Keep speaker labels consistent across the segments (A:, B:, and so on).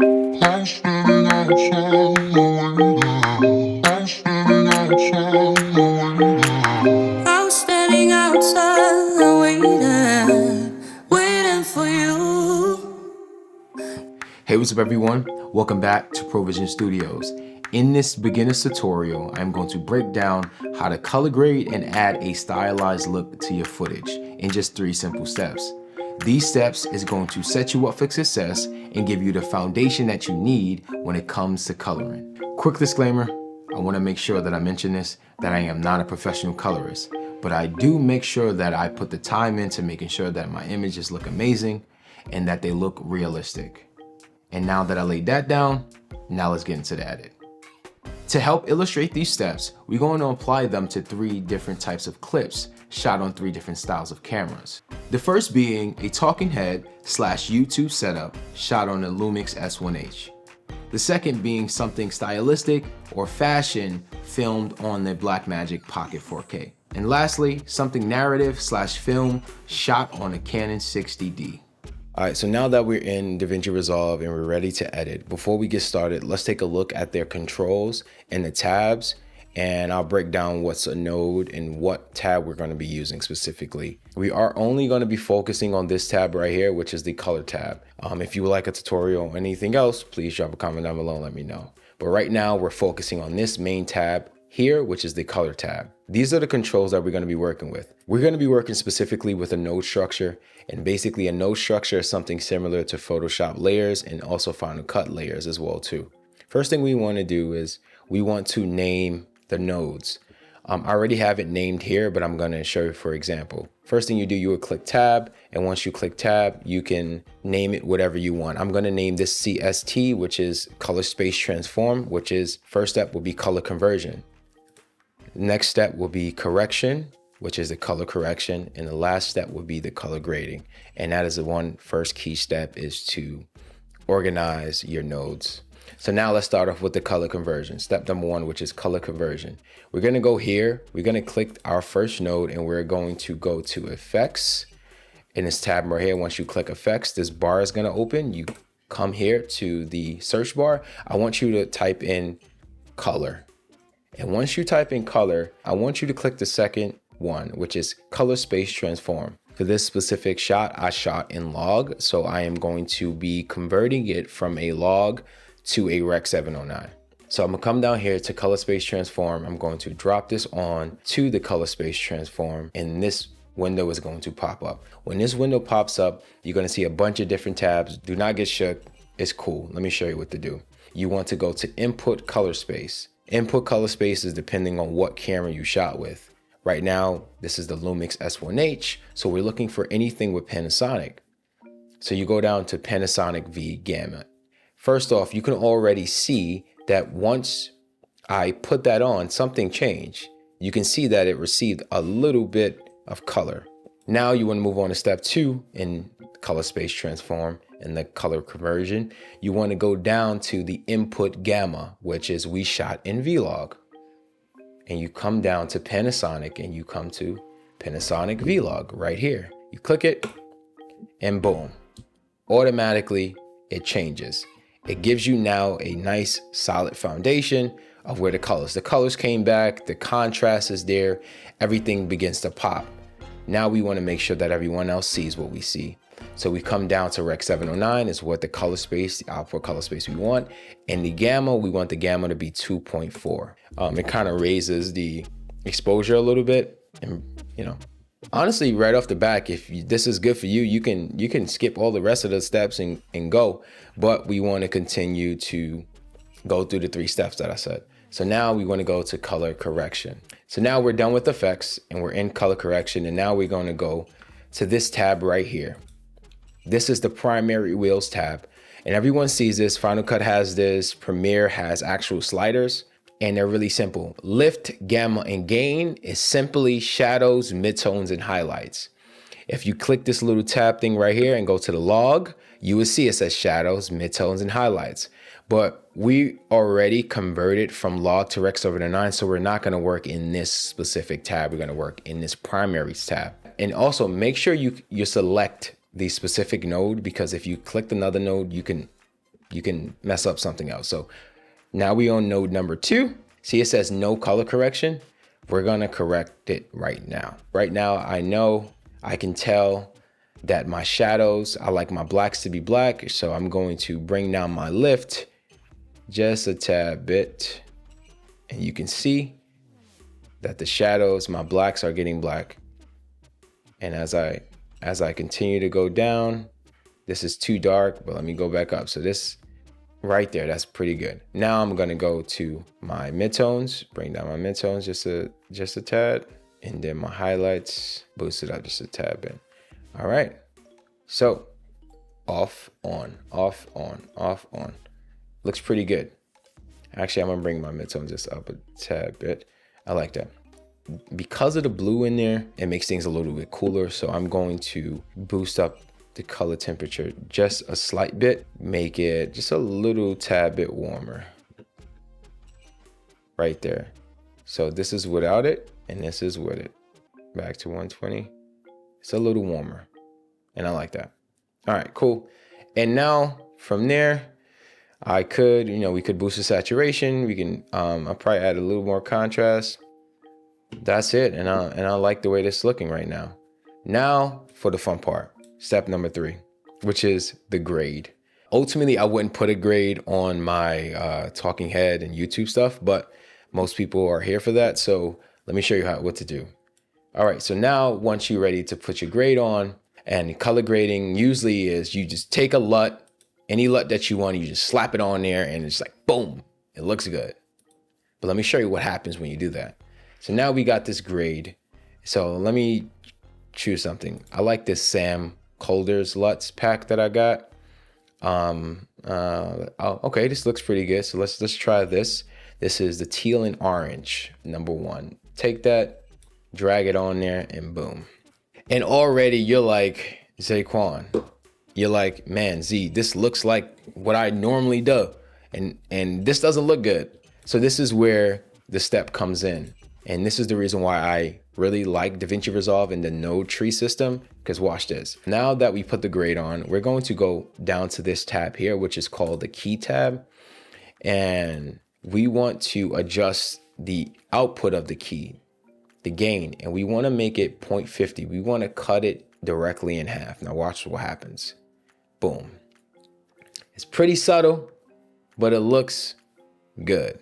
A: I'm standing outside the window. I'm standing outside the window. I'm standing outside waiting for you.
B: Hey, what's up everyone? Welcome back to Provision Studios. In this beginner's tutorial, I'm going to break down how to color grade and add a stylized look to your footage in just 3 simple steps. These steps is going to set you up for success and give you the foundation that you need when it comes to coloring. Quick disclaimer, I want to make sure that I mention this, that I am not a professional colorist, but I do make sure that I put the time into making sure that my images look amazing and that they look realistic. And now that I laid that down, now let's get into the edit. To help illustrate these steps, we're going to apply them to 3 different types of clips shot on 3 different styles of cameras. The first being a talking head / YouTube setup shot on the Lumix S1h. The second being something stylistic or fashion filmed on the Blackmagic Pocket 4K. And lastly, something narrative / film shot on a Canon 60D. All right, so now that we're in DaVinci Resolve and we're ready to edit, before we get started, let's take a look at their controls and the tabs, and I'll break down what's a node and what tab we're going to be using specifically. We are only going to be focusing on this tab right here, which is the color tab. If you would like a tutorial or anything else, please drop a comment down below and let me know. But right now we're focusing on this main tab here, which is the color tab. These are the controls that we're going to be working with. We're going to be working specifically with a node structure, and basically a node structure is something similar to Photoshop layers and also Final Cut layers as well too. First thing we want to do is we want to name the nodes. I already have it named here, but I'm going to show you for example. First thing you do, you would click tab, and once you click tab, you can name it whatever you want. I'm going to name this CST, which is color space transform, which is first step will be color conversion. Next step will be correction, which is the color correction. And the last step will be the color grading. And that is the one first key step, is to organize your nodes. So now let's start off with the color conversion. Step number 1, which is color conversion. We're going to go here. We're going to click our first node and we're going to go to effects. In this tab right here, once you click effects, this bar is going to open. You come here to the search bar. I want you to type in color. And once you type in color, I want you to click the second one, which is color space transform. For this specific shot, I shot in log, so I am going to be converting it from a log to a Rec 709. So I'm gonna come down here to color space transform. I'm going to drop this on to the color space transform, and this window is going to pop up. When this window pops up, you're gonna see a bunch of different tabs. Do not get shook, it's cool. Let me show you what to do. You want to go to input color space. Input color space is depending on what camera you shot with. Right now, this is the Lumix S1h, so we're looking for anything with Panasonic. So you go down to Panasonic V Gamma. First off, you can already see that once I put that on, something changed. You can see that it received a little bit of color. Now you want to move on to step 2 in color space transform and the color conversion. You want to go down to the input gamma, which is we shot in Vlog. And you come down to Panasonic and you come to Panasonic Vlog right here. You click it and boom, automatically it changes. It gives you now a nice solid foundation of where the colors came back, the contrast is there, everything begins to pop. Now we want to make sure that everyone else sees what we see. So we come down to Rec 709 is what the color space, the output color space we want. And the gamma, we want the gamma to be 2.4. It kind of raises the exposure a little bit. And, you know, honestly, right off the back, if this is good for you, you can skip all the rest of the steps and go. But we want to continue to go through the 3 steps that I said. So now we want to go to color correction. So now we're done with effects and we're in color correction. And now we're going to go to this tab right here. This is the primary wheels tab, and everyone sees this. Final Cut has this, Premiere has actual sliders, and they're really simple. Lift, gamma, and gain is simply shadows, midtones, and highlights. If you click this little tab thing right here and go to the log, you will see it says shadows, midtones, and highlights. But we already converted from log to Rec 709, so we're not gonna work in this specific tab. We're gonna work in this primaries tab. And also make sure you select the specific node, because if you click another node, you can you can mess up something else. So now we on node number 2. See, it says no color correction. We're gonna correct it right now. Right now, I know I can tell that my shadows, I like my blacks to be black. So I'm going to bring down my lift just a tad bit. And you can see that the shadows, my blacks are getting black. And as I continue to go down, this is too dark, but let me go back up. So this right there, that's pretty good. Now I'm gonna go to my midtones, bring down my midtones just a tad, and then my highlights, boost it up just a tad bit. All right, so off, on, off, on, off, on. Looks pretty good. Actually, I'm gonna bring my midtones just up a tad bit. I like that. Because of the blue in there, it makes things a little bit cooler. So I'm going to boost up the color temperature just a slight bit, make it just a little tad bit warmer. Right there. So this is without it, and this is with it. Back to 120. It's a little warmer, and I like that. All right, cool. And now from there, I could, we could boost the saturation. We can, I'll probably add a little more contrast. That's it, and I like the way this is looking right now. Now for the fun part, step number 3, which is the grade. Ultimately, I wouldn't put a grade on my talking head and YouTube stuff, but most people are here for that. So let me show you what to do. All right, so now once you're ready to put your grade on, and color grading usually is you just take a LUT, any LUT that you want, you just slap it on there, and it's like boom, it looks good. But let me show you what happens when you do that. So now we got this grade. So let me choose something. I like this Sam Calder's LUTs pack that I got. Okay, this looks pretty good. So let's try this. This is the teal and orange, number 1. Take that, drag it on there, and boom. And already you're like, Zaquan, you're like, man, Z, this looks like what I normally do. And this doesn't look good. So this is where the step comes in. And this is the reason why I really like DaVinci Resolve and the node tree system, because watch this. Now that we put the grade on, we're going to go down to this tab here, which is called the key tab. And we want to adjust the output of the key, the gain, and we want to make it 0.50. We want to cut it directly in half. Now watch what happens. Boom. It's pretty subtle, but it looks good.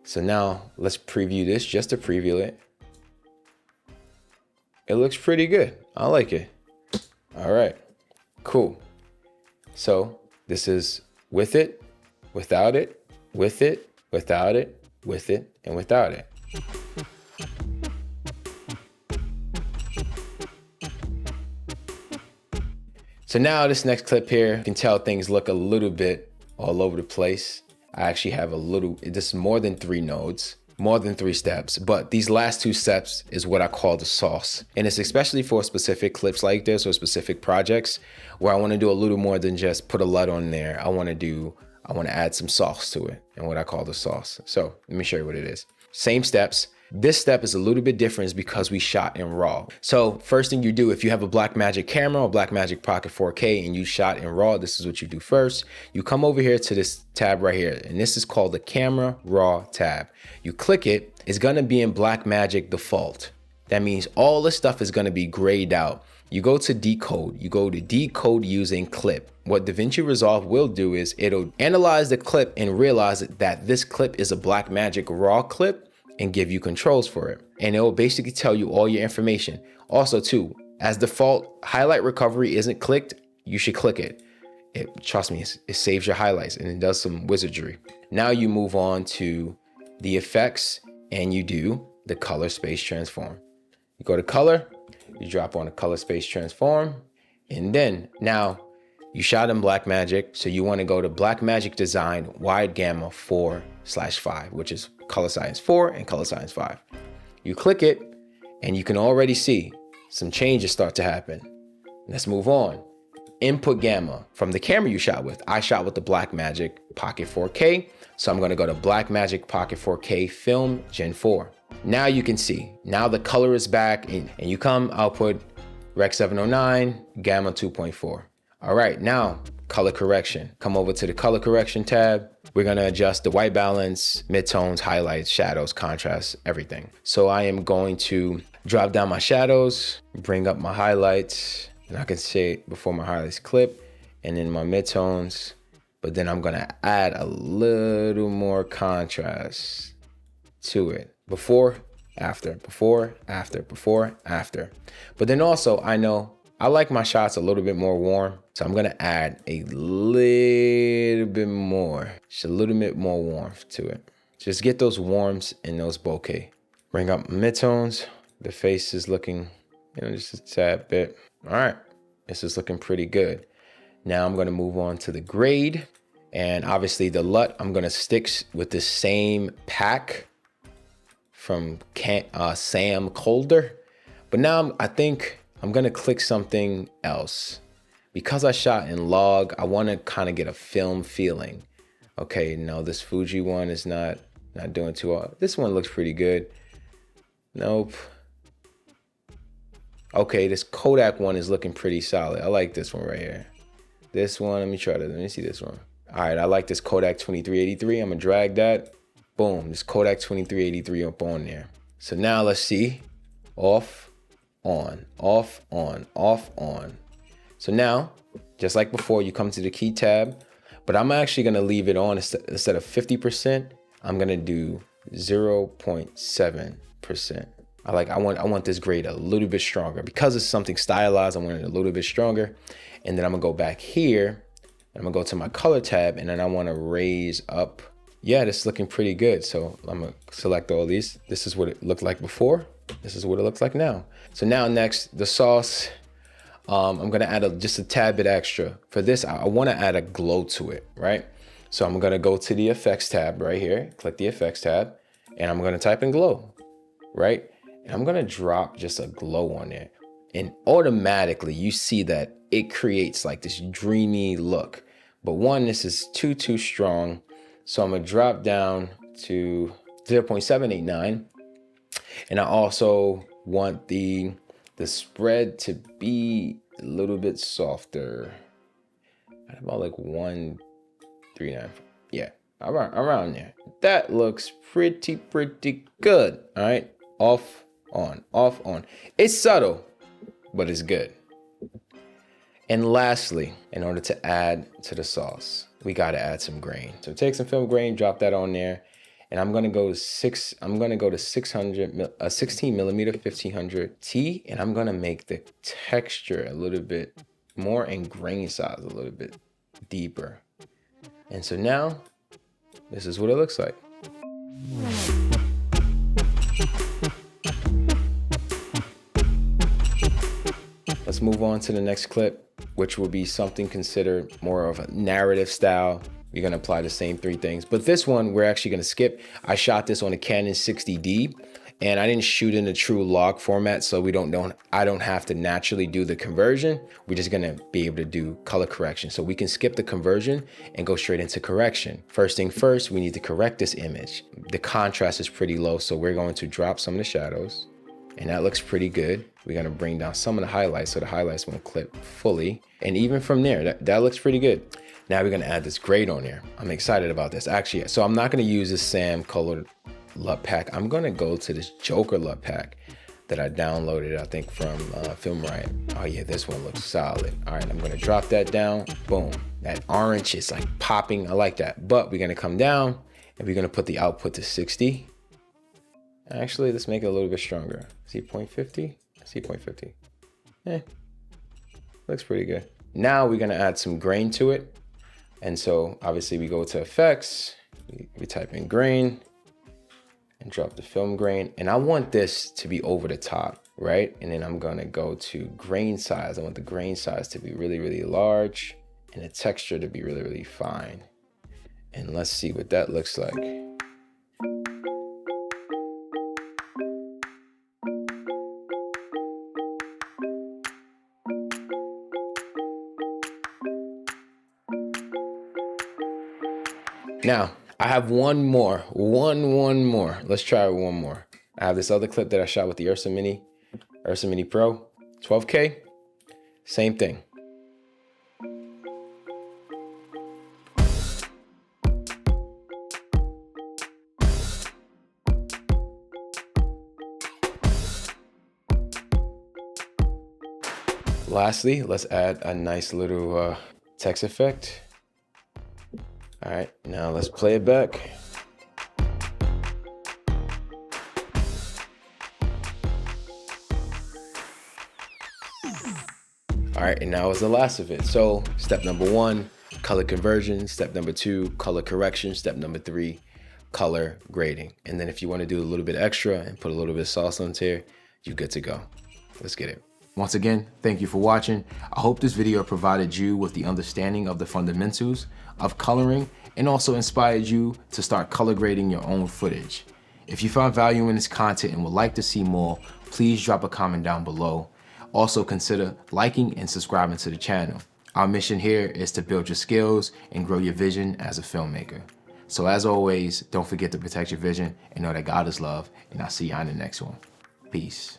B: So now let's preview this just to preview it. It looks pretty good. I like it. All right, cool. So this is with it, without it, with it, without it, with it, and without it. So now this next clip here, you can tell things look a little bit all over the place. I actually have this is more than 3 nodes, more than 3 steps, but these last 2 steps is what I call the sauce. And it's especially for specific clips like this or specific projects where I want to do a little more than just put a LUT on there. I want to add some sauce to it, and what I call the sauce. So let me show you what it is. Same steps. This step is a little bit different because we shot in RAW. So first thing you do, if you have a Blackmagic camera or Blackmagic Pocket 4K and you shot in RAW, this is what you do first. You come over here to this tab right here, and this is called the Camera RAW tab. You click it, it's gonna be in Blackmagic default. That means all this stuff is gonna be grayed out. You go to decode, you go to decode using clip. What DaVinci Resolve will do is it'll analyze the clip and realize that this clip is a Blackmagic RAW clip and give you controls for it. And it will basically tell you all your information. Also too, as default, highlight recovery isn't clicked, you should click it. Trust me, it saves your highlights and it does some wizardry. Now you move on to the effects and you do the color space transform. You go to color, you drop on a color space transform, and then now you shot in Blackmagic, so you want to go to Blackmagic Design Wide Gamma 4/5, which is Color Science 4 and Color Science 5. You click it, and you can already see some changes start to happen. Let's move on. Input gamma from the camera you shot with. I shot with the Blackmagic Pocket 4K, so I'm going to go to Blackmagic Pocket 4K Film Gen 4. Now you can see, now the color is back, and you come output Rec 709, Gamma 2.4. All right, now color correction. Come over to the color correction tab. We're gonna adjust the white balance, midtones, highlights, shadows, contrast, everything. So I am going to drop down my shadows, bring up my highlights, and I can say it before my highlights clip, and then my midtones, but then I'm gonna add a little more contrast to it. Before, after, before, after, before, after. But then also, I know I like my shots a little bit more warm, so I'm gonna add a little bit more, just a little bit more warmth to it. Just get those warms and those bokeh. Bring up my midtones. The face is looking, just a tad bit. All right, this is looking pretty good. Now I'm gonna move on to the grade. And obviously the LUT, I'm gonna stick with the same pack from Sam Colder. But now I think I'm gonna click something else. Because I shot in log, I wanna kind of get a film feeling. Okay, no, this Fuji one is not doing too well. This one looks pretty good. Nope. Okay, this Kodak one is looking pretty solid. I like this one right here. This one, let me see this one. All right, I like this Kodak 2383. I'm gonna drag that. Boom, this Kodak 2383 up on there. So now let's see. Off, on, off, on, off, on. So now, just like before, you come to the key tab, but I'm actually gonna leave it on instead of 50%, I'm gonna do 0.7%. I want this grade a little bit stronger. Because it's something stylized, I want it a little bit stronger. And then I'm gonna go back here, and I'm gonna go to my color tab, and then I wanna raise up. Yeah, this is looking pretty good. So I'm gonna select all these. This is what it looked like before. This is what it looks like now. So now next, the sauce. I'm gonna add just a tad bit extra. For this, I wanna add a glow to it, right? So I'm gonna go to the effects tab right here, click the effects tab, and I'm gonna type in glow, right? And I'm gonna drop just a glow on there. And automatically you see that it creates like this dreamy look. But one, this is too strong. So I'm gonna drop down to 0.789. And I also want the spread to be a little bit softer. About like 139. Yeah, around there. That looks pretty good. All right, off, on, off, on. It's subtle, but it's good. And lastly, in order to add to the sauce, we gotta add some grain. So take some film grain, drop that on there, and I'm gonna go to 16 millimeter 1500 T, and I'm gonna make the texture a little bit more and grain size a little bit deeper. And so now, this is what it looks like. Let's move on to the next clip, which will be something considered more of a narrative style. You're gonna apply the same three things, but this one we're actually gonna skip. I shot this on a Canon 60D, and I didn't shoot in a true log format, so I don't have to naturally do the conversion. We're just gonna be able to do color correction. So we can skip the conversion and go straight into correction. First thing first, we need to correct this image. The contrast is pretty low, so we're going to drop some of the shadows, and that looks pretty good. We're gonna bring down some of the highlights so the highlights won't clip fully. And even from there, that looks pretty good. Now we're gonna add this grade on there. I'm excited about this. Actually, so I'm not gonna use this Sam Color LUT pack. I'm gonna go to this Joker LUT pack that I downloaded, I think from Filmmaker. Oh yeah, this one looks solid. All right, I'm gonna drop that down. Boom, that orange is like popping. I like that. But we're gonna come down and we're gonna put the output to 60. Actually, let's make it a little bit stronger. See 0.50? See 0.50. Looks pretty good. Now we're gonna add some grain to it. And so obviously we go to effects, we type in grain and drop the film grain. And I want this to be over the top, right? And then I'm gonna go to grain size. I want the grain size to be really large and the texture to be really fine. And let's see what that looks like. Now, I have one more. Let's try one more. I have this other clip that I shot with the Ursa Mini Pro, 12K, same thing. Lastly, let's add a nice little text effect. All right, now let's play it back. All right, and now is the last of it. So step number 1, color conversion. Step number 2, color correction. Step number 3, color grading. And then if you want to do a little bit extra and put a little bit of sauce on here, you're good to go. Let's get it. Once again, thank you for watching. I hope this video provided you with the understanding of the fundamentals of coloring and also inspired you to start color grading your own footage. If you found value in this content and would like to see more, please drop a comment down below. Also consider liking and subscribing to the channel. Our mission here is to build your skills and grow your vision as a filmmaker. So as always, don't forget to protect your vision and know that God is love, and I'll see you on the next one. Peace.